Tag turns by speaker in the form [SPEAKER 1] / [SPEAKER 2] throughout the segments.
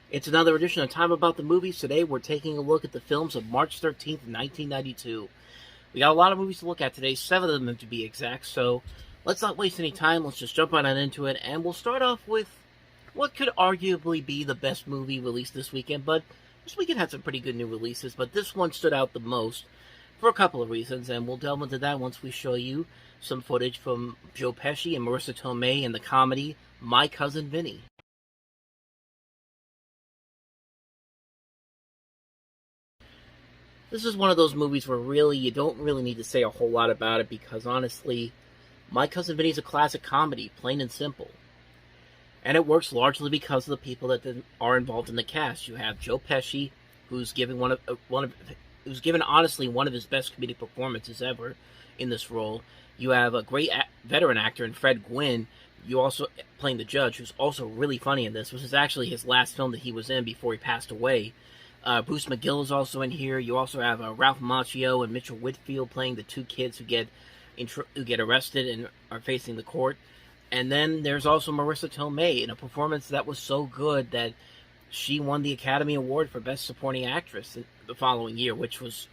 [SPEAKER 1] It's another edition of Time About the Movies. Today we're taking a look at the films of March 13th, 1992. We got a lot of movies to look at today, 7 of them to be exact, so let's not waste any time. Let's just jump right on into it, and we'll start off with what could arguably be the best movie released this weekend, but this weekend had some pretty good new releases, but this one stood out the most for a couple of reasons, and we'll delve into that once we show you some footage from Joe Pesci and Marissa Tomei in the comedy My Cousin Vinny. This is one of those movies where really you don't really need to say a whole lot about it because honestly, My Cousin Vinny's a classic comedy, plain and simple. And it works largely because of the people that are involved in the cast. You have Joe Pesci, who's given who's given honestly one of his best comedic performances ever in this role. You have a great veteran actor in Fred Gwynne. You also playing the judge, who's also really funny in this. This is actually his last film that he was in before he passed away. Bruce McGill is also in here. You also have Ralph Macchio and Mitchell Whitfield playing the two kids who get arrested and are facing the court. And then there's also Marissa Tomei in a performance that was so good that she won the Academy Award for Best Supporting Actress the following year, which was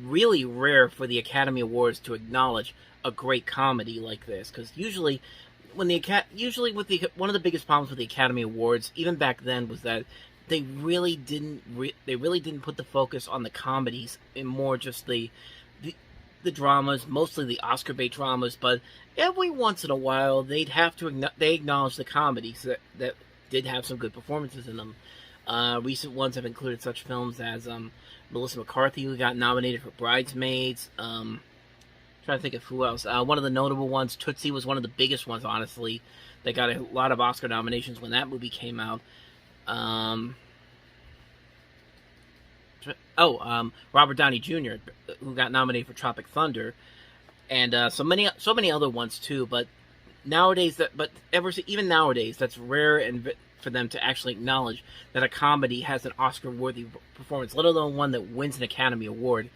[SPEAKER 1] really rare for the Academy Awards to acknowledge a great comedy like this. Because usually, one of the biggest problems with the Academy Awards, even back then, was that they really didn't put the focus on the comedies and more just the dramas, mostly the Oscar bait dramas. But every once in a while, they acknowledge the comedies that did have some good performances in them. Recent ones have included such films as Melissa McCarthy, who got nominated for Bridesmaids. Trying to think of who else. One of the notable ones, Tootsie, was one of the biggest ones, honestly. They got a lot of Oscar nominations when that movie came out. Robert Downey Jr., who got nominated for Tropic Thunder, and so many other ones too. But even nowadays, that's rare and for them to actually acknowledge that a comedy has an Oscar-worthy performance, let alone one that wins an Academy Award.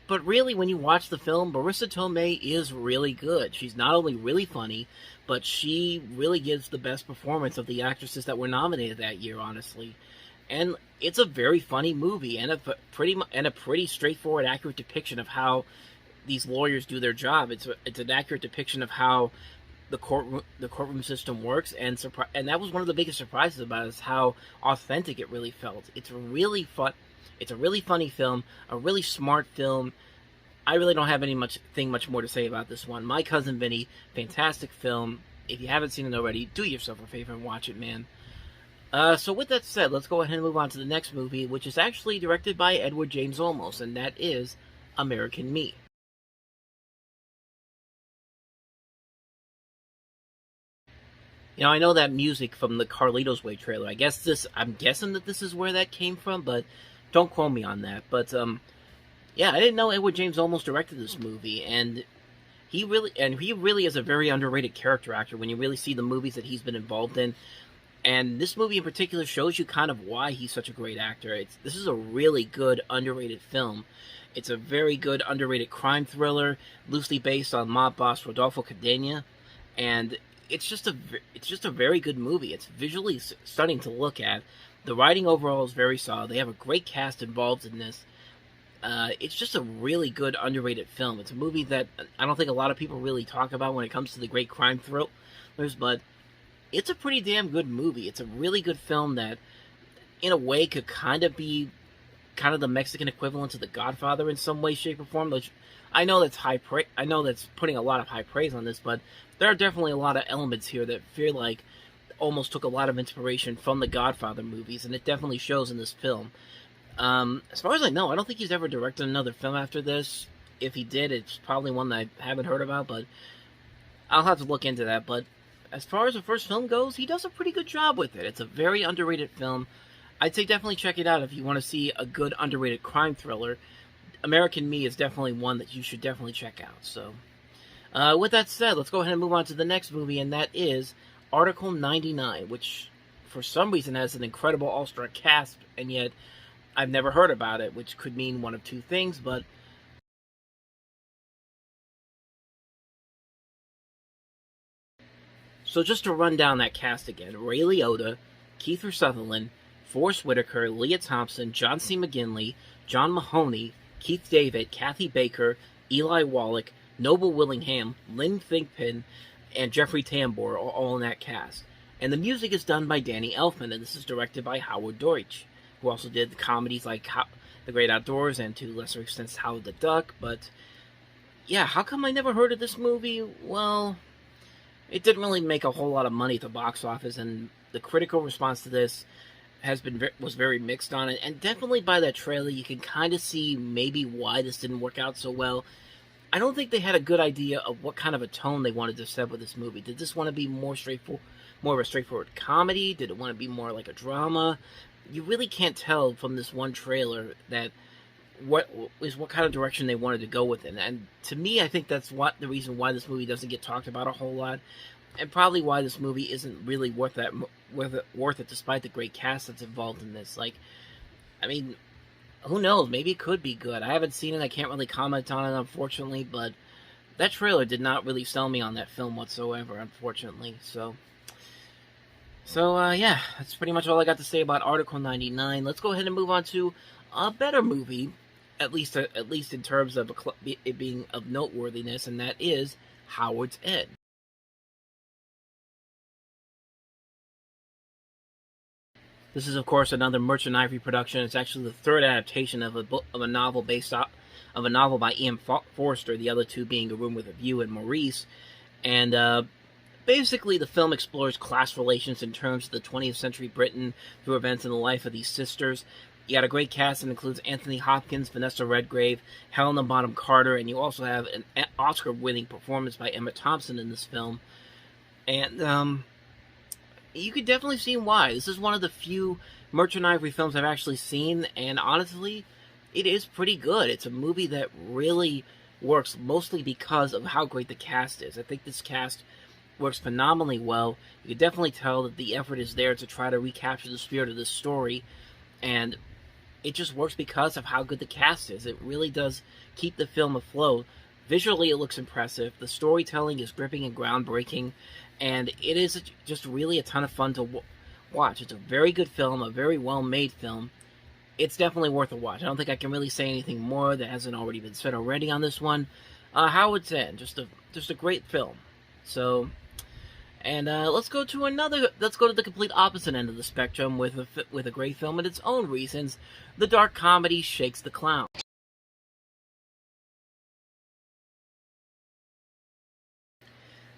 [SPEAKER 1] But really, when you watch the film, Marissa Tomei is really good. She's not only really funny, but she really gives the best performance of the actresses that were nominated that year, honestly. And it's a very funny movie and a pretty straightforward, accurate depiction of how these lawyers do their job. It's an accurate depiction of how the courtroom system works, and that was one of the biggest surprises about it, is how authentic it really felt. It's a really funny film, a really smart film. I really don't have much more to say about this one. My Cousin Vinny, fantastic film. If you haven't seen it already, do yourself a favor and watch it, man. So with that said, let's go ahead and move on to the next movie, which is actually directed by Edward James Olmos, and that is American Me. You know, I know that music from the Carlitos Way trailer. I'm guessing that this is where that came from, but don't quote me on that. But, yeah, I didn't know Edward James Olmos directed this movie, and he really is a very underrated character actor when you really see the movies that he's been involved in. And this movie in particular shows you kind of why he's such a great actor. This is a really good, underrated film. It's a very good, underrated crime thriller, loosely based on mob boss Rodolfo Cadena, and it's just a very good movie. It's visually stunning to look at. The writing overall is very solid. They have a great cast involved in this. It's just a really good, underrated film. It's a movie that I don't think a lot of people really talk about when it comes to the great crime thrillers, but it's a pretty damn good movie. It's a really good film that, in a way, could kind of be the Mexican equivalent to The Godfather in some way, shape, or form. Which I know that's I know that's putting a lot of high praise on this, but there are definitely a lot of elements here that feel like almost took a lot of inspiration from the Godfather movies, and it definitely shows in this film. As far as I know, I don't think he's ever directed another film after this. If he did, it's probably one that I haven't heard about, but I'll have to look into that. But as far as the first film goes, he does a pretty good job with it. It's a very underrated film. I'd say definitely check it out if you want to see a good underrated crime thriller. American Me is definitely one that you should definitely check out. So, with that said, let's go ahead and move on to the next movie, and that is Article 99, which for some reason has an incredible all-star cast, and yet I've never heard about it, which could mean one of two things, but so just to run down that cast again: Ray Liotta, Kiefer Sutherland, Forrest Whitaker, Leah Thompson, John C. McGinley, John Mahoney, Keith David, Kathy Baker, Eli Wallach, Noble Willingham, Lynn Thigpen, and Jeffrey Tambor are all in that cast. And the music is done by Danny Elfman, and this is directed by Howard Deutsch, who also did comedies like The Great Outdoors and, to lesser extents, Howard the Duck. But yeah, how come I never heard of this movie? Well, it didn't really make a whole lot of money at the box office, and the critical response to this was very mixed on it. And definitely by that trailer, you can kind of see maybe why this didn't work out so well. I don't think they had a good idea of what kind of a tone they wanted to set with this movie. Did this want to be more of a straightforward comedy? Did it want to be more like a drama? You really can't tell from this one trailer that what kind of direction they wanted to go with it. And to me, I think that's the reason why this movie doesn't get talked about a whole lot, and probably why this movie isn't really worth it, despite the great cast that's involved in this. Like, I mean, who knows? Maybe it could be good. I haven't seen it. I can't really comment on it, unfortunately. But that trailer did not really sell me on that film whatsoever, unfortunately. So yeah, that's pretty much all I got to say about Article 99. Let's go ahead and move on to a better movie, at least in terms of it being of noteworthiness, and that is Howard's End. This is, of course, another Merchant Ivory production. It's actually the third adaptation of a novel by Ian Forster. The other two being A Room with a View and Maurice. And basically, the film explores class relations in terms of the 20th century Britain through events in the life of these sisters. You got a great cast that includes Anthony Hopkins, Vanessa Redgrave, Helena Bonham Carter, and you also have an Oscar-winning performance by Emma Thompson in this film. And you could definitely see why. This is one of the few Merchant Ivory films I've actually seen, and honestly, it is pretty good. It's a movie that really works mostly because of how great the cast is. I think this cast works phenomenally well. You can definitely tell that the effort is there to try to recapture the spirit of this story, and it just works because of how good the cast is. It really does keep the film afloat. Visually, it looks impressive. The storytelling is gripping and groundbreaking, and it is just really a ton of fun to watch. It's a very good film, a very well-made film. It's definitely worth a watch. I don't think I can really say anything more that hasn't already been said already on this one. Howard's End, just a great film. So, and let's go to the complete opposite end of the spectrum with a great film and its own reasons. The dark comedy Shakes the Clown.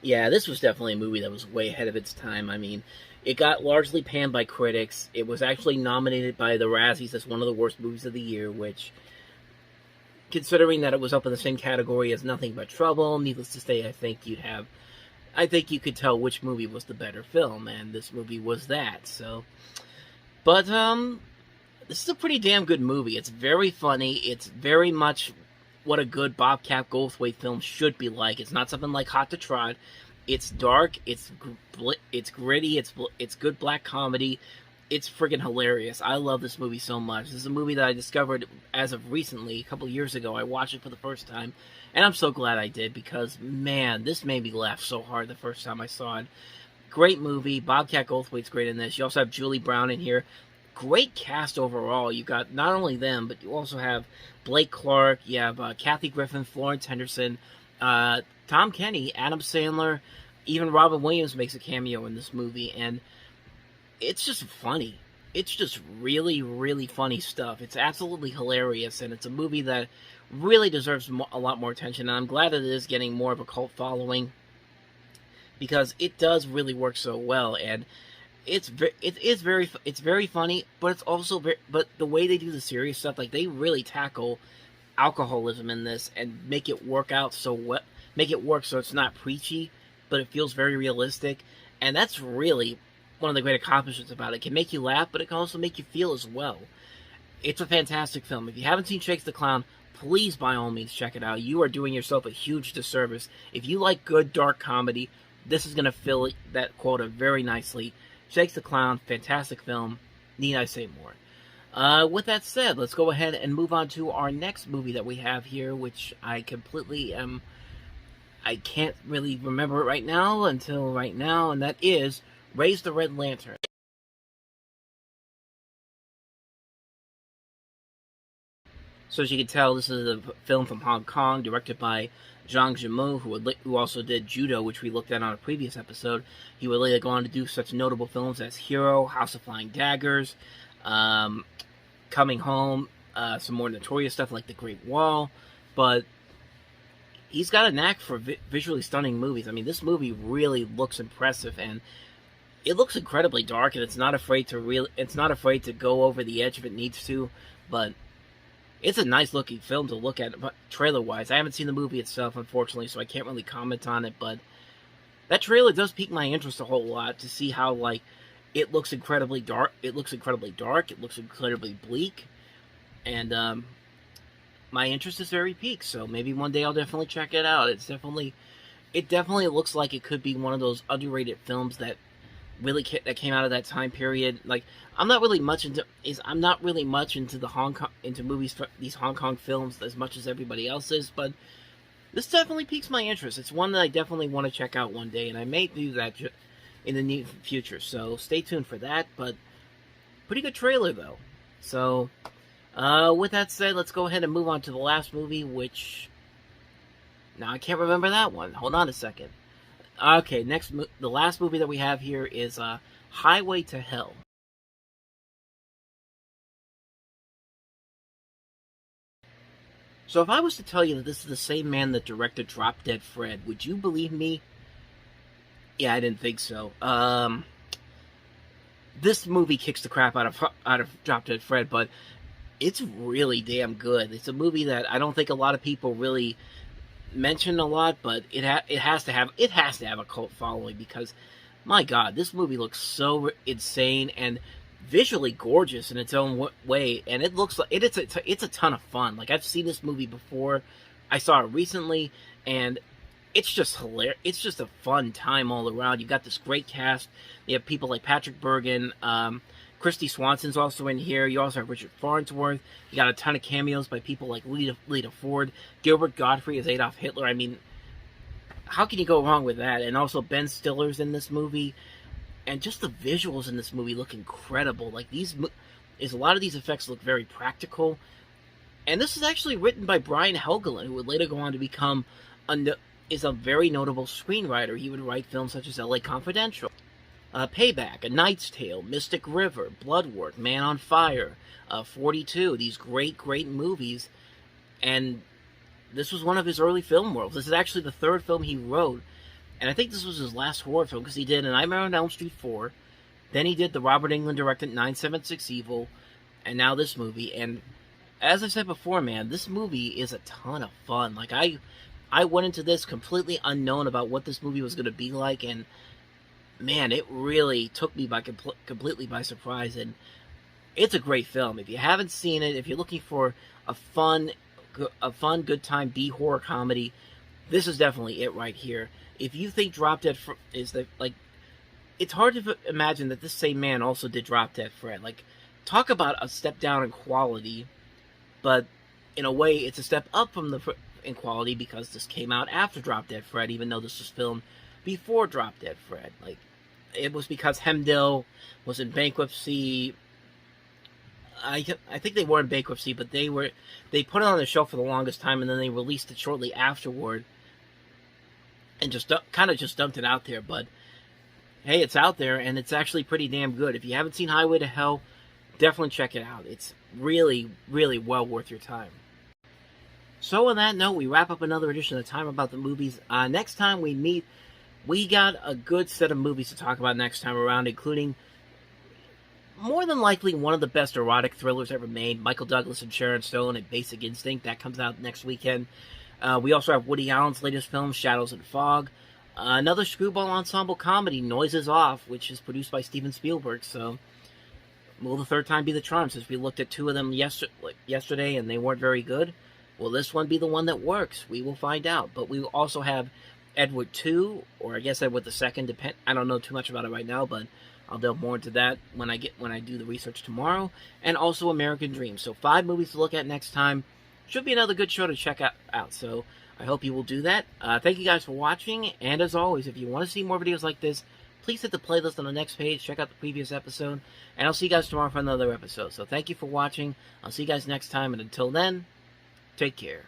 [SPEAKER 1] Yeah, this was definitely a movie that was way ahead of its time. I mean, it got largely panned by critics. It was actually nominated by the Razzies as one of the worst movies of the year, which, considering that it was up in the same category as Nothing But Trouble, needless to say, I think you could tell which movie was the better film, and this movie was that. So, but this is a pretty damn good movie. It's very funny. It's very much what a good Bobcat Goldthwait film should be like. It's not something like Hot to Trot. It's dark. It's gritty. It's good black comedy. It's friggin' hilarious. I love this movie so much. This is a movie that I discovered as of recently, a couple of years ago. I watched it for the first time, and I'm so glad I did because, man, this made me laugh so hard the first time I saw it. Great movie. Bobcat Goldthwait's great in this. You also have Julie Brown in here. Great cast overall. You got not only them, but you also have Blake Clark. You have Kathy Griffin, Florence Henderson, Tom Kenny, Adam Sandler, even Robin Williams makes a cameo in this movie, and it's just funny. It's just really, really funny stuff. It's absolutely hilarious, and it's a movie that really deserves a lot more attention, and I'm glad that it is getting more of a cult following because it does really work so well, and it's very funny, but it's also but the way they do the serious stuff, like they really tackle alcoholism in this and make it work so it's not preachy, but it feels very realistic, and that's really one of the great accomplishments about it. It can make you laugh, but it can also make you feel as well. It's a fantastic film. If you haven't seen Shakes the Clown, please by all means check it out. You are doing yourself a huge disservice. If you like good dark comedy, this is going to fill that quota very nicely. Shakes the Clown, fantastic film. Need I say more? With that said, let's go ahead and move on to our next movie that we have here, which I can't really remember it right now, and that is Raise the Red Lantern. So as you can tell, this is a film from Hong Kong, directed by Zhang Yimou, who also did Judo, which we looked at on a previous episode. He would later go on to do such notable films as Hero, House of Flying Daggers, Coming Home, some more notorious stuff like The Great Wall. But he's got a knack for visually stunning movies. I mean, this movie really looks impressive, and it looks incredibly dark, and it's not afraid to go over the edge if it needs to. But it's a nice looking film to look at, trailer wise. I haven't seen the movie itself, unfortunately, so I can't really comment on it. But that trailer does pique my interest a whole lot to see how it looks incredibly dark. It looks incredibly bleak, and my interest is very piqued. So maybe one day I'll definitely check it out. It definitely looks like it could be one of those underrated films that came out of that time period. Like, I'm not really much into these Hong Kong films as much as everybody else is, but this definitely piques my interest. It's one that I definitely want to check out one day, and I may do that in the near future. So stay tuned for that. But pretty good trailer though. So with that said, let's go ahead and move on to the last movie, which now I can't remember that one. Hold on a second. Okay, the last movie that we have here is Highway to Hell. So if I was to tell you that this is the same man that directed Drop Dead Fred, would you believe me? Yeah, I didn't think so. This movie kicks the crap out of Drop Dead Fred, but it's really damn good. It's a movie that I don't think a lot of people really mention a lot, but it has to have a cult following, because my God, this movie looks so insane and visually gorgeous in its own way, and it looks like it's a ton of fun. Like, I've seen this movie before, I saw it recently, and it's just hilarious. It's just a fun time all around. You've got this great cast. You have people like Patrick Bergin, Christy Swanson's also in here. You also have Richard Farnsworth. You got a ton of cameos by people like Lita Ford, Gilbert Gottfried as Adolf Hitler. I mean, how can you go wrong with that? And also Ben Stiller's in this movie. And just the visuals in this movie look incredible. Like, a lot of these effects look very practical. And this is actually written by Brian Helgeland, who would later go on to become a very notable screenwriter. He would write films such as L.A. Confidential, Payback, A Knight's Tale, Mystic River, Bloodwork, Man on Fire, 42. These great movies. And this was one of his early film roles. This is actually the third film he wrote. And I think this was his last horror film, because he did A Nightmare on Elm Street 4. Then he did the Robert Englund directed 976 Evil. And now this movie. And as I said before, man, this movie is a ton of fun. Like, I went into this completely unknown about what this movie was going to be like. And, man, it really took me completely by surprise. And it's a great film. If you haven't seen it, if you're looking for a fun, good time B-horror comedy, this is definitely it right here. If you think Drop Dead is it's hard to imagine that this same man also did Drop Dead Fred. Like, talk about a step down in quality, but in a way, it's a step up in quality, because this came out after Drop Dead Fred, even though this was filmed before Drop Dead Fred. Like, it was because Hemdale was in bankruptcy. I think they were in bankruptcy, but they put it on the shelf for the longest time, and then they released it shortly afterward. And just dumped it out there. But hey, it's out there, and it's actually pretty damn good. If you haven't seen Highway to Hell, definitely check it out. It's really well worth your time. So on that note, we wrap up another edition of Time About the Movies. Next time we meet, we got a good set of movies to talk about next time around, including more than likely one of the best erotic thrillers ever made, Michael Douglas and Sharon Stone and Basic Instinct. That comes out next weekend. We also have Woody Allen's latest film, Shadows and Fog. Another screwball ensemble comedy, Noises Off, which is produced by Steven Spielberg. So, will the third time be the charm, since we looked at two of them yesterday and they weren't very good? Will this one be the one that works? We will find out. But we will also have Edward II, or I guess Edward II. I don't know too much about it right now, but I'll delve more into that when I do the research tomorrow. And also American Dream. So 5 movies to look at next time. Should be another good show to check out. So I hope you will do that. Thank you guys for watching. And as always, if you want to see more videos like this, please hit the playlist on the next page. Check out the previous episode. And I'll see you guys tomorrow for another episode. So thank you for watching. I'll see you guys next time. And until then, Take care.